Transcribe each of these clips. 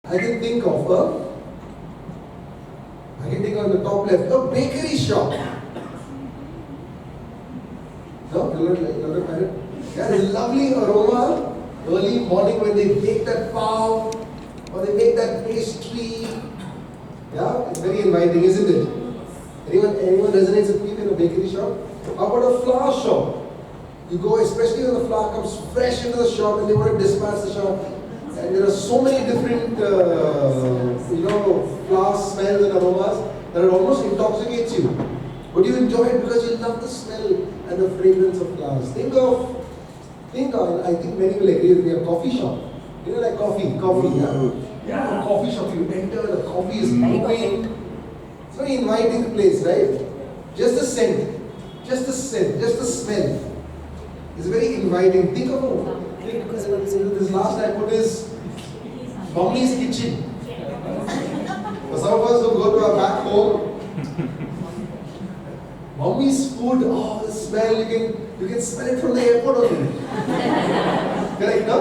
I can think of on the top left, a bakery shop. No? You not find it? Yeah, there's a lovely aroma early morning when they bake that pav or they make that pastry. Yeah, it's very inviting, isn't it? Anyone resonates with me in a bakery shop? How about a flower shop? You go, especially when the flower comes fresh into the shop and they want to dispatch the shop. And there are so many different, flower smells and aromas that it almost intoxicates you. But you enjoy it because you love the smell and the fragrance of flowers. Think of, I think many will agree with me, a coffee shop. You know, like coffee, yeah. A coffee shop, you enter, the coffee is brewing. It's a very inviting place, right? Just the scent, just the smell. It's very inviting. Think of this last I put is Mommy's kitchen. For some of us who go to our back home, Mommy's food, the smell, you can smell it from the airport only. Correct, no?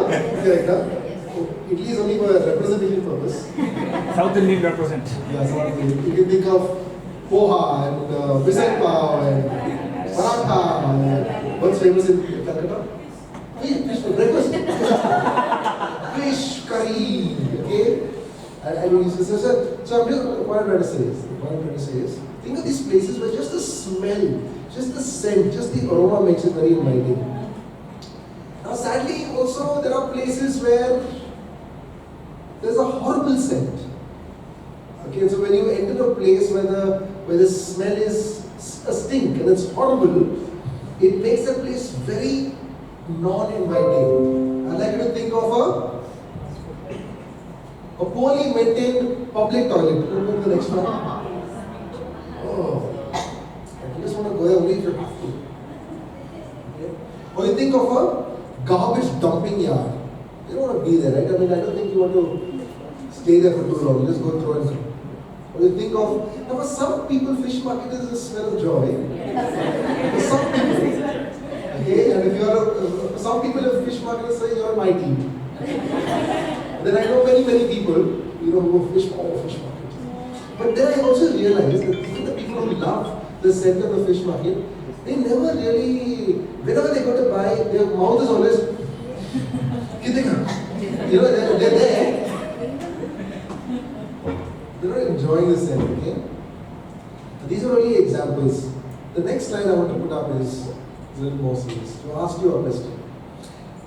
Italy is only for representation purpose. South Indian represent. Yeah, South Indian. You can think of poha and misal pav and paratha and what's famous in Calcutta? Fish for breakfast. Fish curry, okay? So what I'm trying to say is, think of these places where just the smell, just the scent, just the aroma makes it very inviting. Now sadly also there are places where there's a horrible scent. Okay, so when you enter a place where the smell is a stink and it's horrible, it makes the place very non-inviting. I'd like you to think of a poorly maintained public toilet. Remember the next one? Oh, you just want to go there only if you have to. Okay? Or you think of a garbage dumping yard. You don't want to be there, right? I mean, I don't think you want to stay there for too long. You just go through and through. Or you think of, now for some people, fish market is a smell of joy. For some people, okay, and if you are, for some people, if fish market is, say, you are my team. Then I know many people, who go fish market. But then I also realized that even the people who love the scent of the fish market, they never really, whenever they go to buy, their mouth is always, they're there. They're not enjoying the scent, okay? These are only examples. The next slide I want to put up is a little more serious. To ask you a question.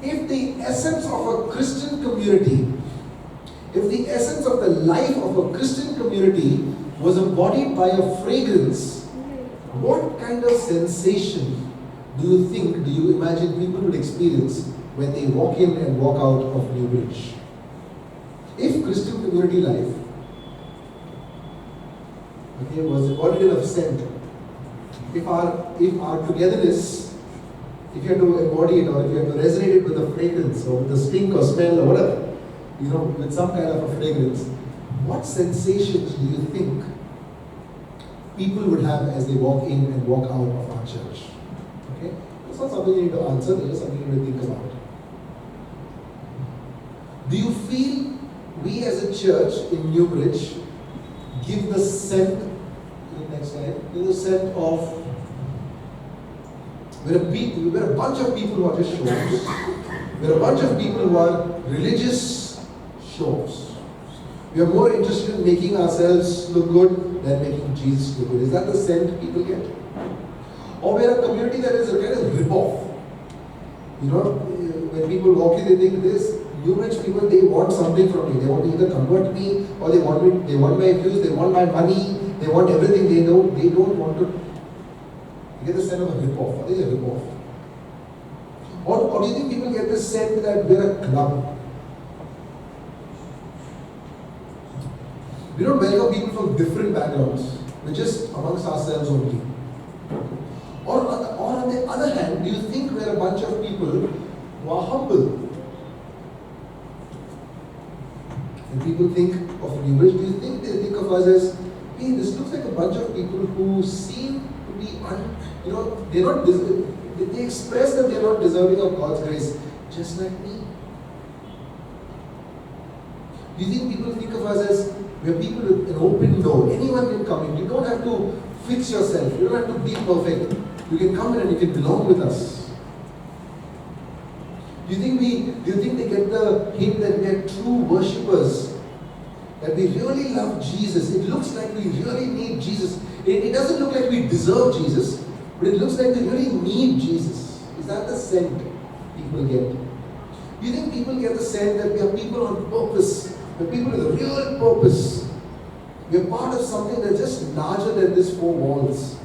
If the essence of a Christian community, if the essence of the life of a Christian community was embodied by a fragrance, what kind of sensation do you imagine people would experience when they walk in and walk out of Newbridge? If Christian community life was embodied in a scent, if our togetherness, if you had to embody it or if you had to resonate it with a fragrance or with a stink or smell or whatever, with some kind of a fragrance, what sensations do you think people would have as they walk in and walk out of our church? Okay? It's not something you need to answer, it's just something you need to think about. Do you feel we as a church in Newbridge give the scent, next slide, give the scent of we're a bunch of people who are just shows. We're a bunch of people who are religious shows. We are more interested in making ourselves look good than making Jesus look good. Is that the scent people get? Or we're a community that is a kind of rip-off. When people walk in, they think this Newbridge people, they want something from me. They want to either convert me, or they want my views, they want my money, they want everything. They don't want to. You get the sense of a rip-off. What is a rip-off? Or do you think people get the sense that we're a club? We don't welcome people from different backgrounds. We're just amongst ourselves only. Or on the other hand, do you think we're a bunch of people who are humble? When people think of Newbridge, do you think they think of us as, hey, this looks like a bunch of people who seem to be they express that they're not deserving of God's grace, just like me. Do Do you think people think of us as we are people with an open door? Anyone can come in. You don't have to fix yourself. You don't have to be perfect. You can come in and you can belong with us. Do you think they get the hint that we are true worshippers? That we really love Jesus? It looks like we really need Jesus. It doesn't look like we deserve Jesus, but it looks like we really need Jesus. Is that the scent people get? Do you think people get the sense that we are people on purpose? We are people with a real purpose. We are part of something that's just larger than these four walls.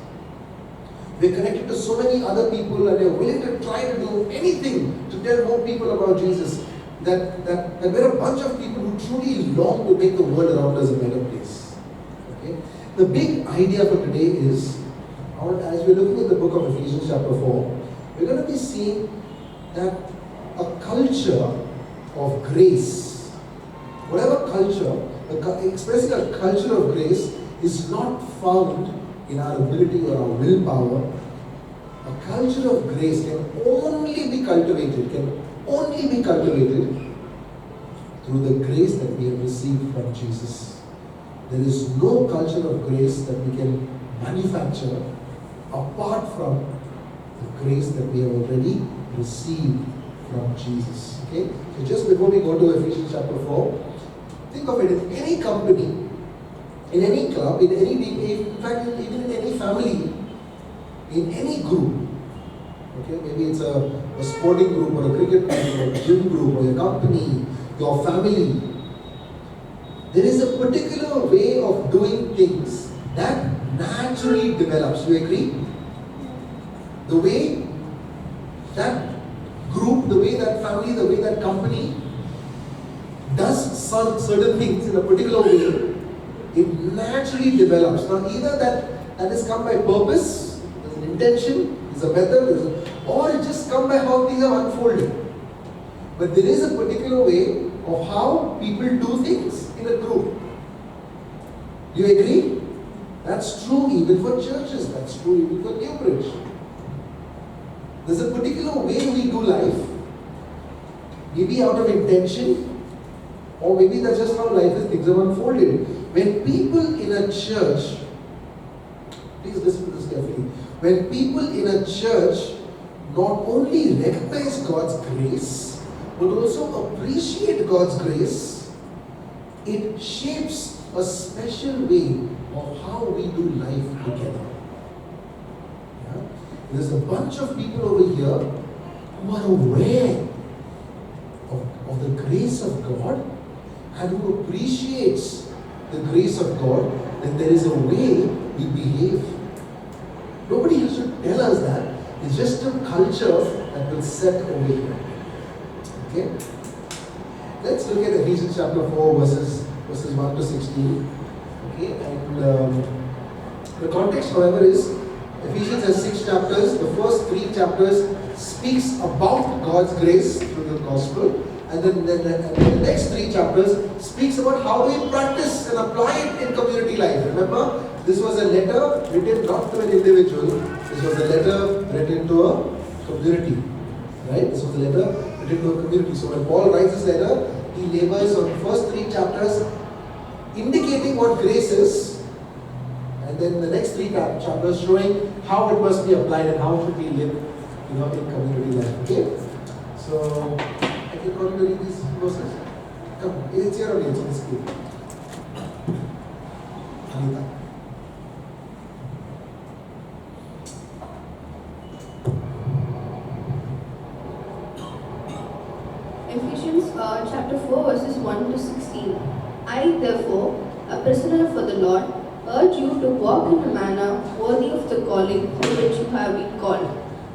We are connected to so many other people and we are willing to try to do anything to tell more people about Jesus. That we're a bunch of people who truly long to make the world around us a better place. Okay? The big idea for today is, as we're looking at the book of Ephesians chapter 4, we're going to be seeing that a culture of grace, whatever culture, expressing a culture of grace is not found in our ability or our willpower. A culture of grace can only be cultivated through the grace that we have received from Jesus. There is no culture of grace that we can manufacture apart from the grace that we have already received from Jesus. Okay? So just before we go to Ephesians chapter 4, think of it, in any company, in any club, in fact, even in any family, in any group, okay, maybe it's a sporting group or a cricket group or a gym group or your company, your family, there is a particular way of doing things that naturally develops. Do you agree? The way that group, the way that family, the way that company does certain things in a particular way, it naturally develops. Now either that has come by purpose, there's an intention, there's a method, or it just come by how things have unfolded. But there is a particular way of how people do things in a group. Do you agree? That's true even for churches, that's true even for Newbridge. There's a particular way we do life, maybe out of intention, or maybe that's just how life is, things have unfolded. When people in a church, please listen to this carefully, when people in a church not only recognize God's grace, but also appreciate God's grace, it shapes a special way of how we do life together. Yeah? There's a bunch of people over here who are aware of the grace of God and who appreciates the grace of God, that there is a way we behave. Nobody has to tell us that. It's just a culture that will set over here. Okay? Let's look at Ephesians chapter 4 verses 1 to 16. Okay? And the context, however, is Ephesians has 6 chapters. The first 3 chapters speaks about God's grace through the gospel. And then the next 3 chapters speaks about how we practice and apply it in community life. Remember, this was a letter written not to an individual. This was a letter written to a community. Right? This was a letter written to a community. So when Paul writes this letter, he labors on the first 3 chapters indicating what grace is. And then the next 3 chapters showing how it must be applied and how should we live in community life. Okay? So I can call you to read these verses. Come, it's here only, it's on the screen. Anita. Ephesians chapter 4 verses 1 to 16. I therefore, a prisoner for the Lord, urge you to walk in a manner worthy of the calling to which you have been called,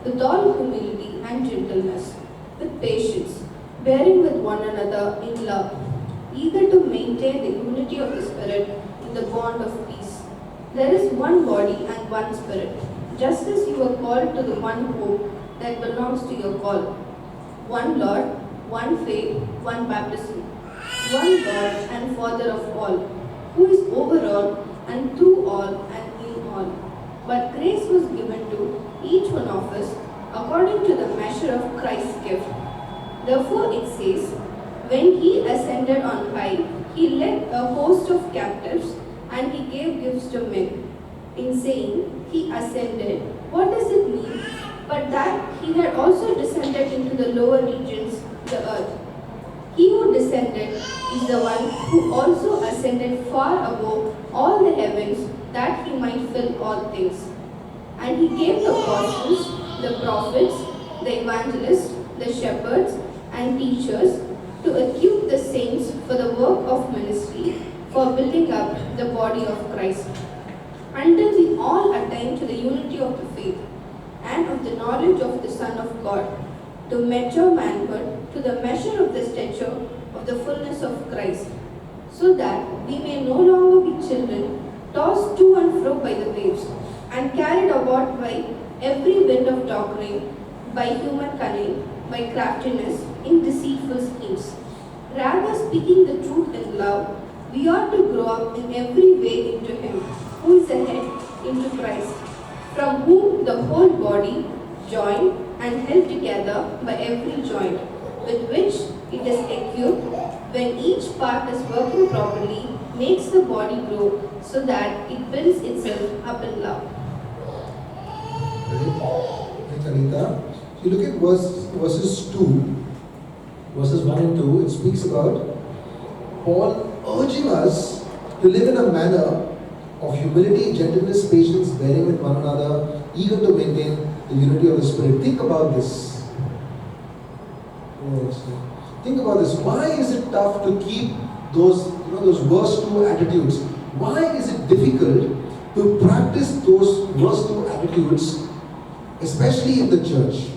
with all humility and gentleness, with patience, bearing with one another in love, eager to maintain the unity of the Spirit in the bond of peace. There is one body and one Spirit, just as you are called to the one hope that belongs to your call. One Lord, one faith, one baptism, one God and Father of all, who is over all and through all and in all. But grace was given to each one of us according to the measure of Christ's gift. Therefore it says, when he ascended on high, He led a host of captives and he gave gifts to men. In saying, he ascended, what does it mean? But that he had also descended into the lower regions, the earth. He who descended is the one who also ascended far above all the heavens, that he might fill all things. And he gave the apostles, the prophets, the evangelists, the shepherds, and teachers to equip the saints for the work of ministry, for building up the body of Christ, until we all attain to the unity of the faith and of the knowledge of the Son of God, to mature manhood, to the measure of the stature of the fullness of Christ, so that we may no longer be children, tossed to and fro by the waves, and carried about by every wind of doctrine, by human cunning, by craftiness in deceitful schemes. Rather, speaking the truth in love, we ought to grow up in every way into Him, who is the head, into Christ, from whom the whole body, joined and held together by every joint, with which it is equipped, when each part is working properly, makes the body grow so that it builds itself up in love. Thanks, Anita. If you look at verses 1 and 2, it speaks about Paul urging us to live in a manner of humility, gentleness, patience, bearing with one another, eager to maintain the unity of the Spirit. Think about this. Think about this. Why is it tough to keep those verse 2 attitudes? Why is it difficult to practice those verse 2 attitudes, especially in the church?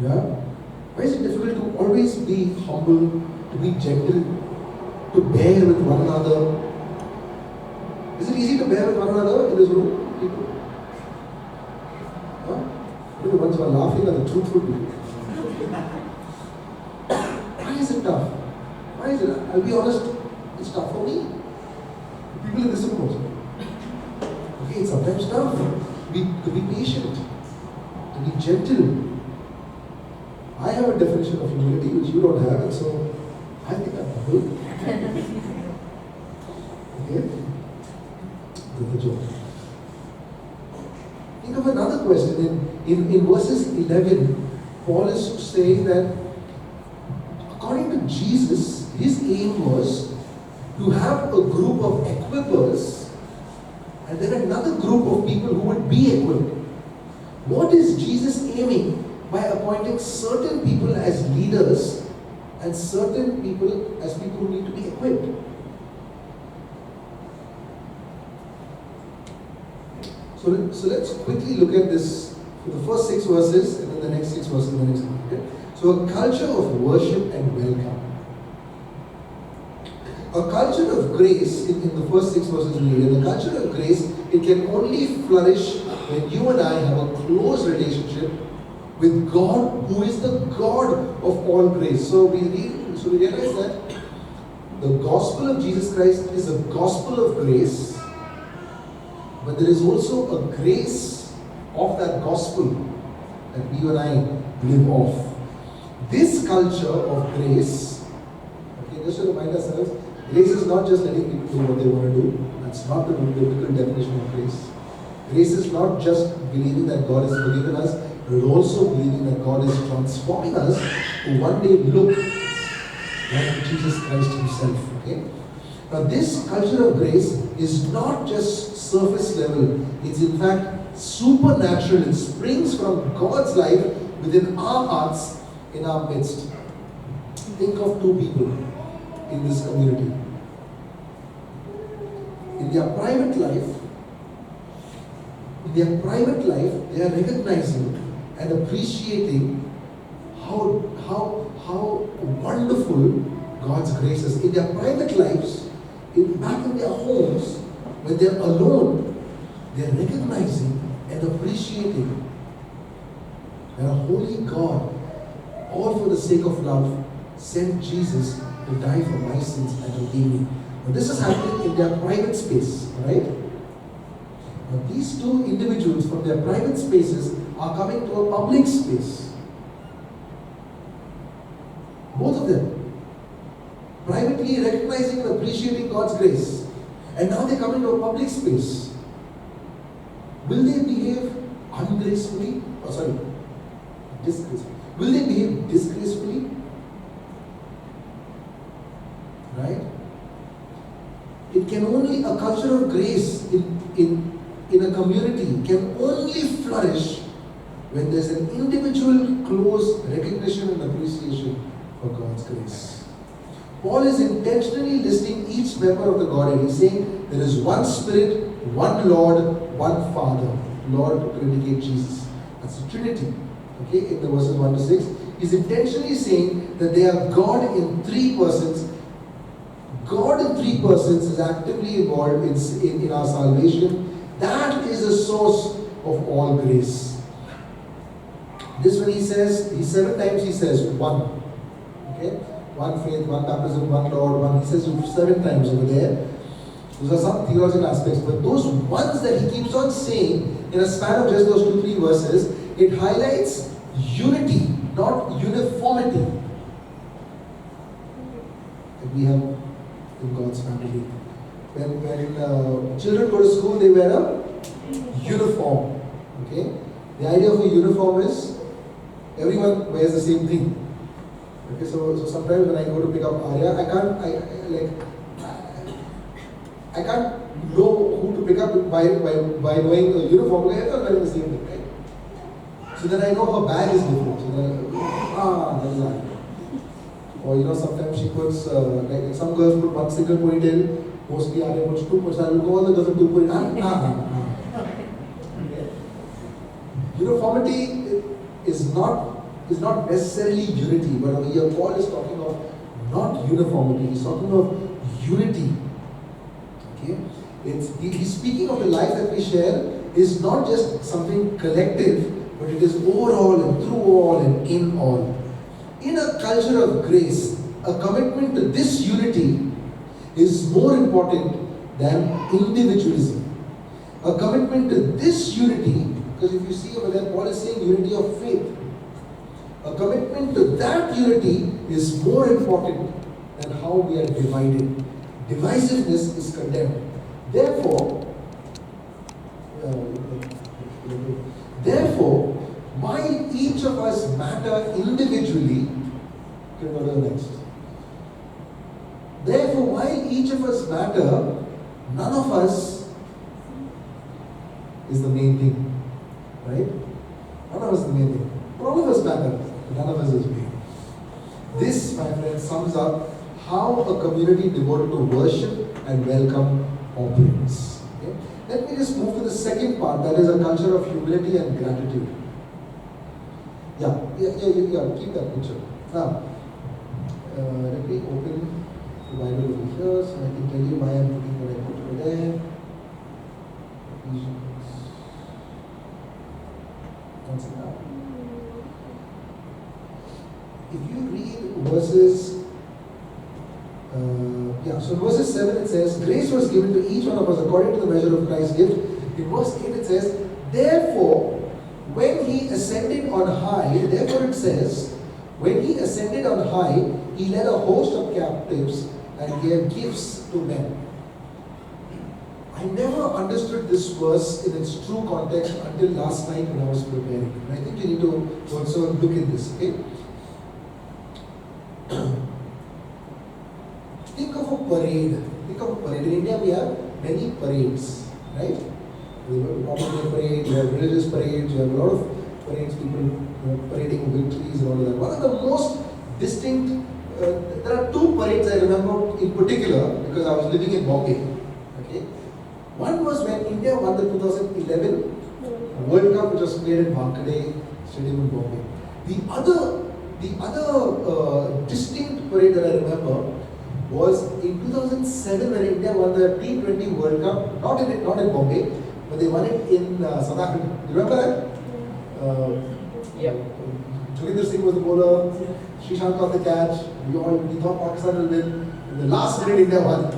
Yeah? Why is it difficult to always be humble, to be gentle, to bear with one another? Is it easy to bear with one another in this room, people? Huh? Maybe the ones who are laughing are the truthful people. Why is it tough? Why is it? I'll be honest, it's tough for me. People in this room also. Okay, it's sometimes tough to be patient, to be gentle. I have a definition of humility which you don't have, and so I think I'm humble. Okay? That's the joke. Think of another question. In verses 11, Paul is saying that according to Jesus, his aim was to have a group of equippers and then another group of people who would be equipped. What is Jesus aiming by appointing certain people as leaders and certain people as people who need to be equipped? So let's quickly look at this for the first 6 verses and then the next 6 verses and the next one. Okay? So a culture of worship and welcome. A culture of grace, in the first 6 verses we read, and the culture of grace, it can only flourish when you and I have a close relationship with God, who is the God of all grace. So we realize that the gospel of Jesus Christ is a gospel of grace, but there is also a grace of that gospel that you and I live off. This culture of grace, okay, just to remind ourselves, grace is not just letting people do what they want to do. That's not the biblical definition of grace. Grace is not just believing that God has forgiven us, but also believing that God is transforming us to one day look like Jesus Christ Himself. Okay? Now this culture of grace is not just surface level. It's in fact supernatural. It springs from God's life within our hearts, in our midst. Think of 2 people in this community. In their private life, they are recognizing and appreciating how wonderful God's grace is. In their private lives, back in their homes, when they are alone, they are recognizing and appreciating that a holy God, all for the sake of love, sent Jesus to die for my sins and to redeem me. Now this is happening in their private space, right? Now these 2 individuals from their private spaces are coming to a public space. Both of them. Privately community recognizing and appreciating God's grace. And now they come into a public space. Will they behave ungracefully? Oh, sorry, disgracefully. Will they behave disgracefully? Right? It can only, a culture of grace in a community can only flourish when there's an individual close recognition and appreciation for God's grace. Paul is intentionally listing each member of the Godhead. He's saying there is one Spirit, one Lord, one Father. Lord to indicate Jesus. That's the Trinity. Okay, in the verses 1 to 6. He's intentionally saying that they are God in three persons. God in three persons is actively involved in our salvation. That is the source of all grace. This when he says, 7 times he says one. Okay? One faith, one baptism, one Lord, one. He says 7 times over there. Those are some theological aspects. But those ones that he keeps on saying in a span of just those 2-3 verses, it highlights unity, not uniformity. That we have in God's family. When children go to school, they wear a uniform. Okay? The idea of a uniform is everyone wears the same thing. Okay, so sometimes when I go to pick up Arya, I can't know who to pick up by knowing a uniform. Because everyone wearing the same thing, right? So then I know her bag is different. So then that is that. Or sometimes she puts like some girls put one single ponytail. Mostly Arya puts 2 ponytails. I will go all the girls with 2 ponytails. Uniformity is not necessarily unity, but over here Paul is talking of not uniformity, he's talking of unity. Okay? He's speaking of the life that we share is not just something collective, but it is overall and through all and in all. In a culture of grace, a commitment to this unity is more important than individualism. A commitment to this unity, because if you see over there, Paul is saying unity of faith. A commitment to that unity is more important than how we are divided. Divisiveness is condemned. Therefore, while each of us matter individually, you can go to the next. Therefore, while each of us matter, none of us is the main thing. Right? None of us is the main thing. All of us matter, but none of us is main. This, my friend, sums up how a community devoted to worship and welcome operates. Okay? Let me just move to the second part, that is a culture of humility and gratitude. Yeah, keep that picture. Now, let me open the Bible over here so I can tell you why I'm putting what I put over there. Ephesians. One second. If you read verses, so in verses 7 it says, grace was given to each one of us according to the measure of Christ's gift. In verse 8 it says, therefore, when he ascended on high, therefore it says, when he ascended on high, he led a host of captives and gave gifts to men. I never understood this verse in its true context until last night when I was preparing. And I think you need to also look at this, okay? Think of a parade. In India we have many parades, right? We have a popular parade, we have religious parades, we have a lot of parades, people parading victories and all of that. One of the most distinct, there are 2 parades I remember in particular because I was living in Bombay. Okay? One was when India won the 2011 World Cup, which was played in Wankhede Stadium in Bombay. The other distinct parade that I remember was in 2007 when India won the T20 World Cup, not in Bombay, but they won it in South Africa. Do you remember that? Joginder Singh was the bowler, Srishant got the catch, we thought Pakistan will win. In the last minute India won.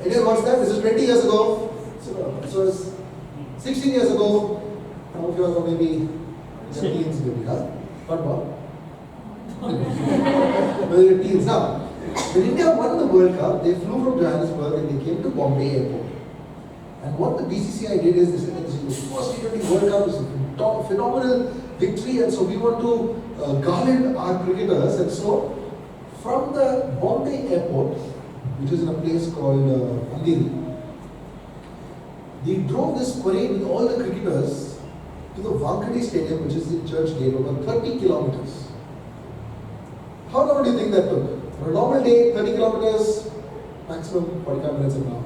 India won that, this is 20 years ago, so it's 16 years ago. Some of you are maybe in the teens maybe, huh? Not more. But in the teens now. When India won the World Cup, they flew from Johannesburg and they came to Bombay Airport. And what the BCCI did is they said, this is the first T20 World Cup, is a phenomenal victory, and so we want to garland our cricketers. And so, from the Bombay Airport, which is in a place called Andheri, they drove this parade with all the cricketers to the Wankhede Stadium, which is in Church Gate, about 30 kilometers. How long do you think that took? For a normal day, 30 kilometers, maximum 45 minutes an hour.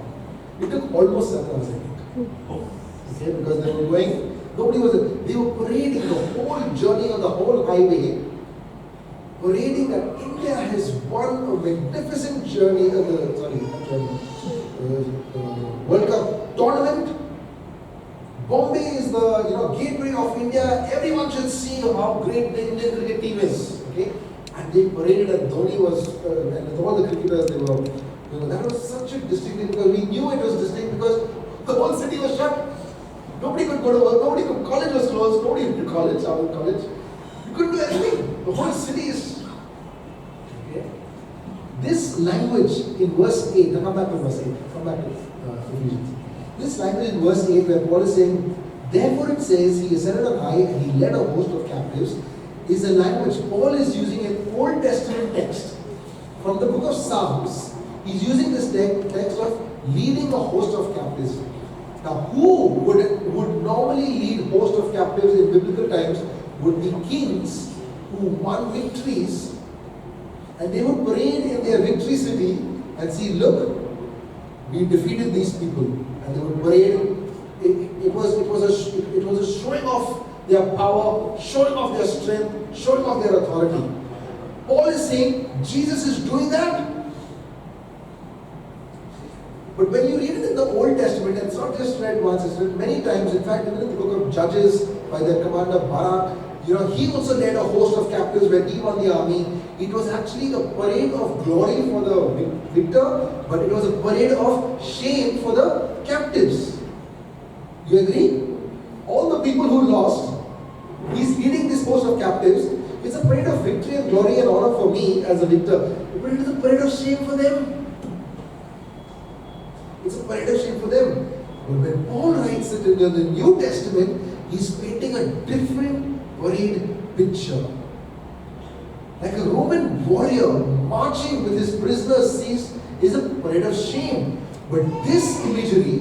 It took almost 7 hours, I think. Okay, because they were going, they were parading the whole journey on the whole highway, parading that India has won a magnificent journey, World Cup tournament. Bombay is the gateway of India. Everyone should see how great the Indian cricket team is. Okay, and they paraded, and Dhoni was, and with all the cricketers, they were. That was such a distinct, because we knew it was distinct because the whole city was shut. Nobody could go to work. College was closed. Nobody went to college. Our college, you couldn't do anything. The whole city is. Okay. This language in verse 8. Now come back to verse 8. Come back to Ephesians. This language in verse 8, where Paul is saying, therefore it says, he ascended on high and he led a host of captives, is a language Paul is using an Old Testament text from the book of Psalms. He's using this text of leading a host of captives. Now, who would normally lead host of captives in biblical times would be kings who won victories, and they would parade in their victory city and see, look, we defeated these people, and they would parade. It was a showing off their power, showing off their strength, showing off their authority. Paul is saying Jesus is doing that. But when you read it in the Old Testament, and it's not just read once, it's read many times. In fact, even in the book of Judges, by their commander Barak, he also led a host of captives when he won the army. It was actually a parade of glory for the victor, but it was a parade of shame for the captives. You agree? All the people who lost, he's leading this host of captives. It's a parade of victory and glory and honor for me as a victor, but it is a parade of shame for them. It's a parade of shame for them. But when Paul writes it in the New Testament, he's painting a different parade picture. Like a Roman warrior marching with his prisoners seized is a parade of shame. But this imagery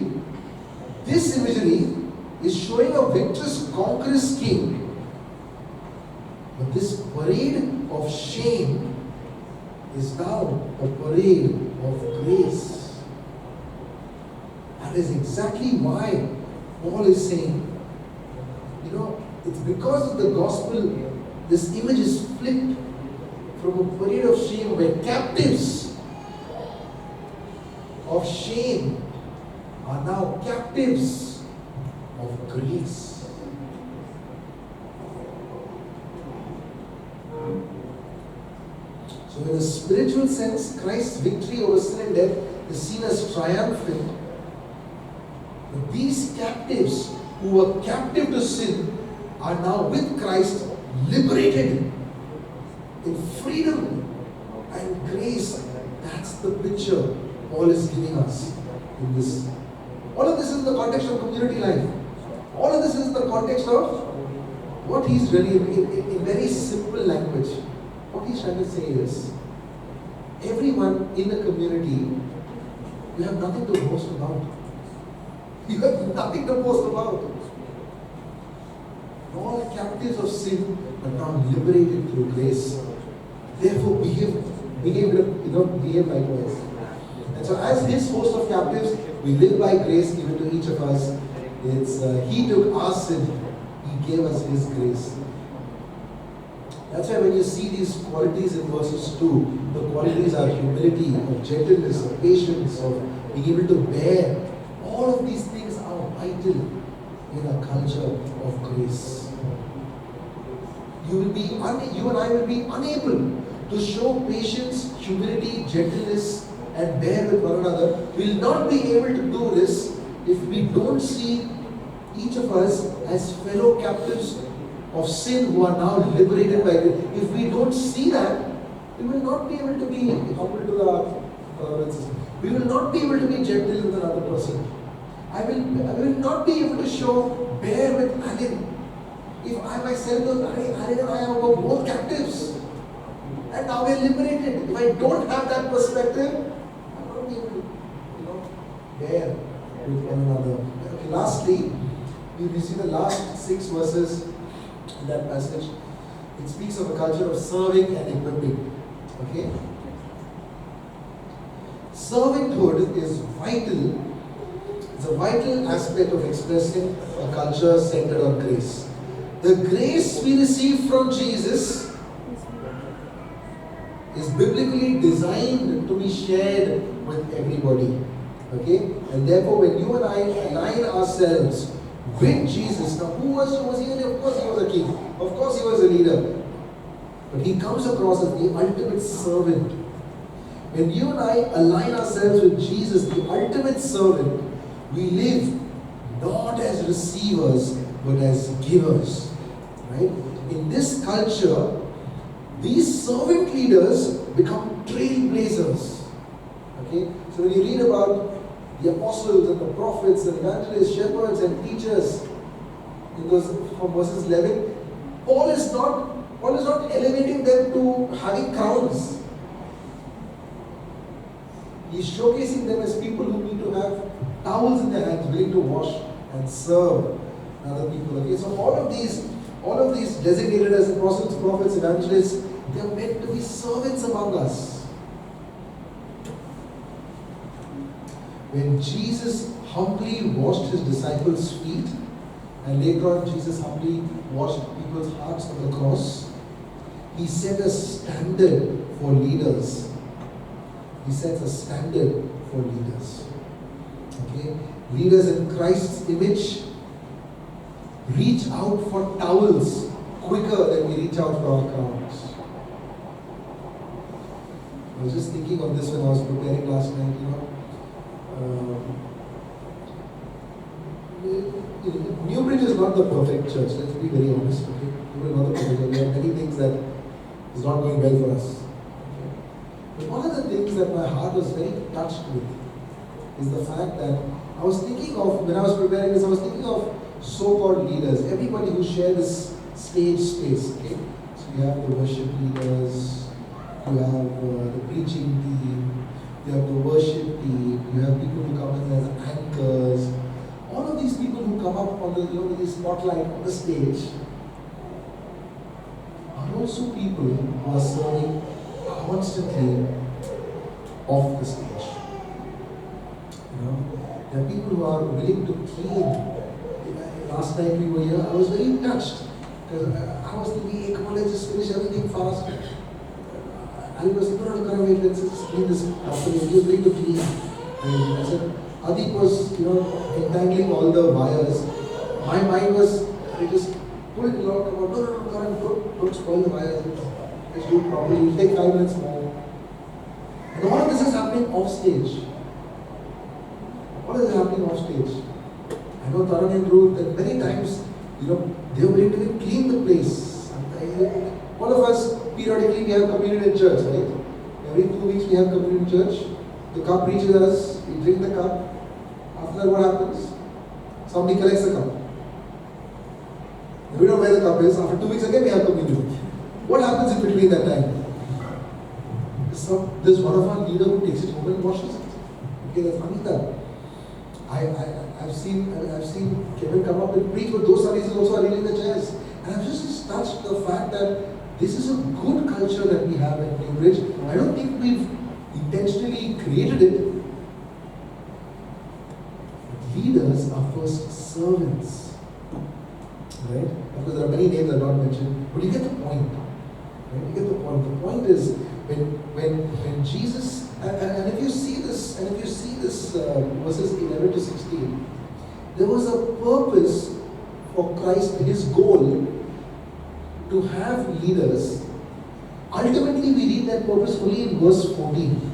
is showing a victorious, conqueror's king. But this parade of shame is now a parade of grace. That is exactly why Paul is saying, it's because of the gospel, this image is flipped from a parade of shame where captives of shame are now captives of grace. So in a spiritual sense, Christ's victory over sin and death is seen as triumphant. But these captives who were captive to sin are now with Christ liberated in freedom and grace. That's the picture Paul is giving us in this. All of this is in the context of community life. All of this is in the context of what he's really, in very simple language, what he's trying to say is, everyone in the community, you have nothing to boast about. You have nothing to boast about. All captives of sin are now liberated through grace. Therefore, behave likewise. And so, as his host of captives, we live by grace given to each of us. It's he took our sin, he gave us his grace. That's why when you see these qualities in verses 2, the qualities are humility, of gentleness, of patience, of being able to bear. All of these things are vital in a culture of grace. You and I will be unable to show patience, humility, gentleness, and bear with one another. We will not be able to do this if we don't see each of us as fellow captives of sin who are now liberated by grace. If we don't see that, We will not be able to be humble to our brothers and sisters. We will not be able to be gentle with another person. I will not be able to show bear with Alan. If I myself know Alan and I are both captives. And now we are liberated. If I don't have that perspective, I will not be able to, bear with one another. Okay, lastly, we see the last 6 verses in that passage. It speaks of a culture of serving and equipping. Okay? Servanthood is vital. It's a vital aspect of expressing a culture centered on grace. The grace we receive from Jesus is biblically designed to be shared with everybody. Okay? And therefore, when you and I align ourselves with Jesus, now who was he? Of course he was a king. Of course he was a leader. But he comes across as the ultimate servant. When you and I align ourselves with Jesus, the ultimate servant, we live not as receivers, but as givers. Right? In this culture, these servant leaders become trailblazers. Okay? So when you read about the apostles and the prophets and evangelists, shepherds and teachers, in those from verses 11, Paul is not elevating them to having crowns. He's showcasing them as people who need to have towels in their hands, willing to wash and serve other people. Okay, so all of these designated as apostles, prophets, evangelists, they are meant to be servants among us. When Jesus humbly washed his disciples' feet, and later on Jesus humbly washed people's hearts on the cross, he set a standard for leaders. He sets a standard for leaders. Okay? Leaders in Christ's image reach out for towels quicker than we reach out for our crowns. I was just thinking on this when I was preparing last night, Newbridge is not the perfect church, let's be very honest. Okay? Newbridge is not the perfect church. There are many things that is not going well for us. Okay? But one of the things that my heart was very touched with is the fact that I was thinking of, when I was preparing this, I was thinking of so-called leaders, everybody who share this stage space. Okay? So you have the worship leaders, you have the preaching team, you have the worship team, you have people who come in as anchors. All of these people who come up on the spotlight on the stage are also people who are serving constantly off the stage. There are people who are willing to clean. Last night we were here, I was very touched because I was thinking, hey, come on, let's just finish everything fast. I was saying, no, Karan, wait, let's just clean this properly. He was willing to clean. And I said, Adik was, entangling all the wires. My mind was, I just pull it along, come on, no, Karan, don't spoil the wires. Let's do it properly. It'll take 5 minutes more. And all of this is happening off stage. What is happening off stage? I know Karan and Ruth, and many times, they were willing to even clean the place. All of us, periodically, we have communion in church, right? Every 2 weeks we have communion in church. The cup reaches us, we drink the cup. After that, what happens? Somebody collects the cup. We don't know where the cup is. After 2 weeks again, we have communion. What happens in between that time? There's one of our leader who takes it home and washes it. Okay, that's Anita. I've seen Kevin come up and preach, but those Sundays also are reading the chairs. And I've just touched the fact that this is a good culture that we have at Newbridge. I don't think we've intentionally created it. But leaders are first servants. Right? Because there are many names that are not mentioned. But you get the point. Right? You get the point. The point is when Jesus, and if you see this, verses 11 to 16, there was a purpose for Christ, his goal to have leaders. Ultimately, we read that purpose only in verse 14.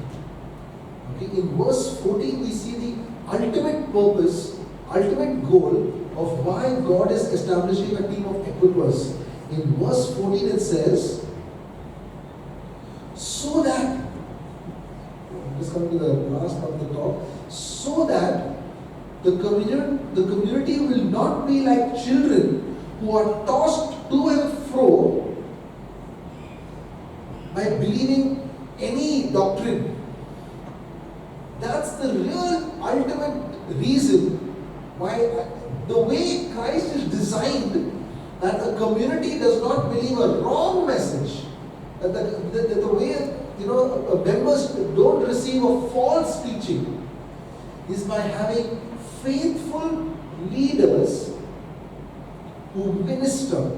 Okay, in verse 14, we see the ultimate purpose, ultimate goal of why God is establishing a team of equippers. In verse 14, it says, so so that, just coming to the last part of the talk, so that the community will not be like children who are tossed to and fro by believing any doctrine. That's the real ultimate reason why the way Christ is designed, that a community does not believe a wrong message, that the way members don't receive a false teaching, is by having faithful leaders who minister,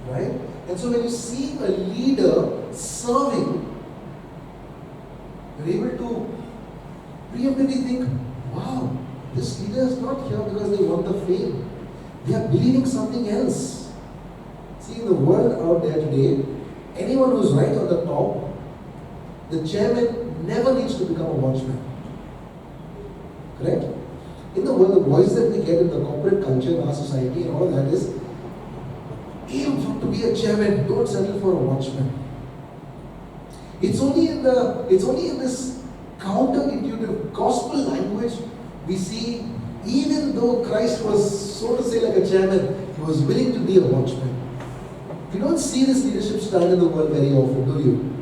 right? And so when you see a leader serving, you're able to preemptively think, wow, this leader is not here because they want the fame. They are believing something else. See, in the world out there today, anyone who's right on the top, the chairman never needs to become a watchman. Correct? In the world, the voice that we get in the corporate culture in our society and all that is, aim to be a chairman, don't settle for a watchman. It's only in this counterintuitive gospel language we see, even though Christ was, so to say, like a chairman, he was willing to be a watchman. We don't see this leadership style in the world very often, do you?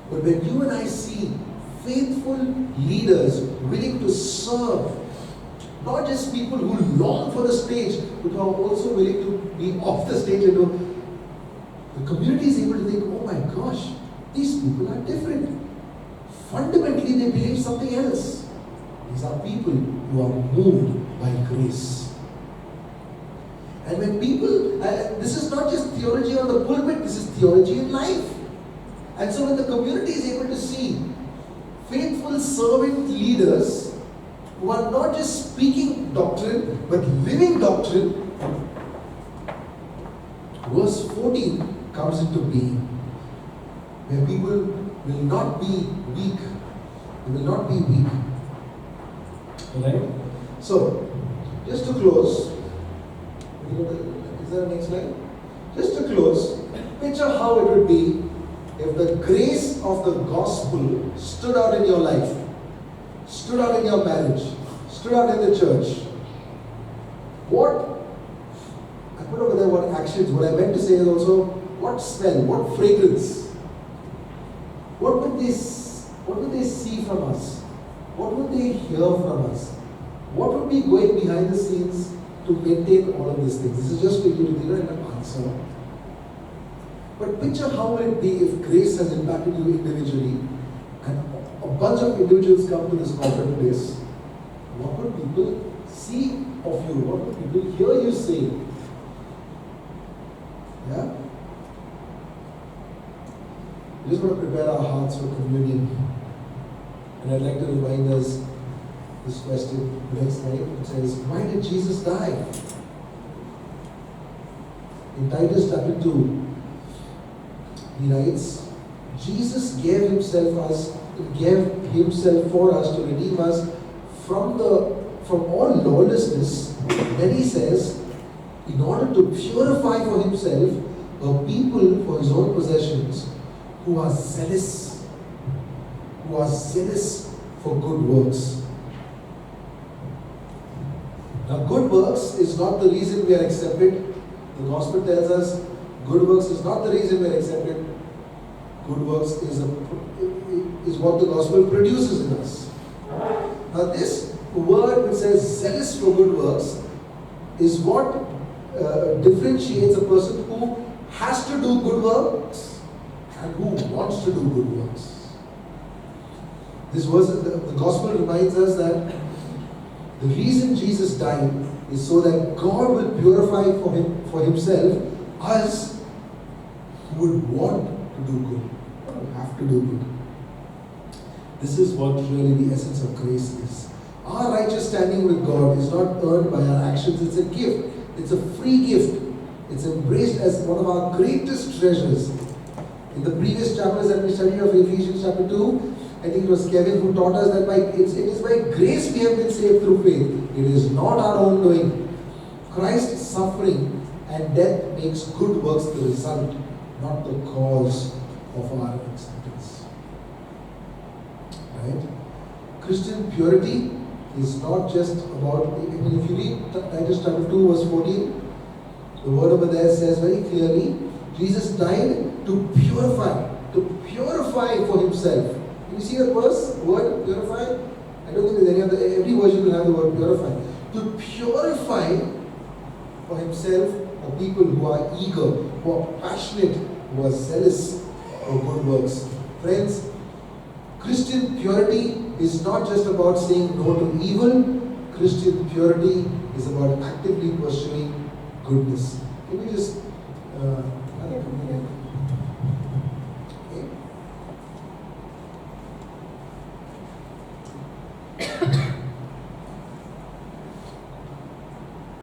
But when you and I see faithful leaders willing to serve, not just people who long for the stage, but who are also willing to be off the stage, the community is able to think, oh my gosh, these people are different. Fundamentally, they believe something else. These are people who are moved by grace. And when people, this is not just theology on the pulpit, this is theology in life. And so when the community is able to see faithful servant leaders who are not just speaking doctrine, but living doctrine, verse 14 comes into being, where people will not be weak. They will not be weak. Alright? So, just to close, is there a next slide? Just to close, picture how it would be if the grace of the gospel stood out in your life, stood out in your marriage, stood out in the church. I put over there what actions, what I meant to say is also what smell, what fragrance. What would they see from us? What would they hear from us? What would be going behind the scenes to maintain all of these things? This is just for you to give an answer. But picture how would it be if grace has impacted you individually and a bunch of individuals come to this corporate place. What would people see of you? What would people hear you say? Yeah? We just want to prepare our hearts for communion. And I'd like to remind us this question, next slide. It says, why did Jesus die? In Titus chapter 2, he writes, Jesus gave himself for us to redeem us from all lawlessness. Then he says, in order to purify for himself a people for his own possessions, who are zealous for good works. Now, good works is not the reason we are accepted. The gospel tells us good works is not the reason we are accepted. Good works is what the gospel produces in us. Now, this word which says zealous for good works is what differentiates a person who has to do good works and who wants to do good works. This verse, the gospel reminds us that the reason Jesus died is so that God will purify for himself us who would want to do good, who have to do good. This is what really the essence of grace is. Our righteous standing with God is not earned by our actions, it's a gift. It's a free gift. It's embraced as one of our greatest treasures. In the previous chapters that we studied of Ephesians chapter 2, I think it was Kevin who taught us that it is by grace we have been saved through faith. It is not our own doing. Christ's suffering and death makes good works the result, not the cause of our acceptance. Right? Christian purity is not just about, if you read Titus chapter 2 verse 14, the word over there says very clearly, Jesus died to purify for himself. You see that verse, word purify? I don't think there's any other, every version will have the word purify. To purify for himself a people who are eager, who are passionate, who are zealous for good works. Friends, Christian purity is not just about saying no to evil. Christian purity is about actively pursuing goodness. Can we just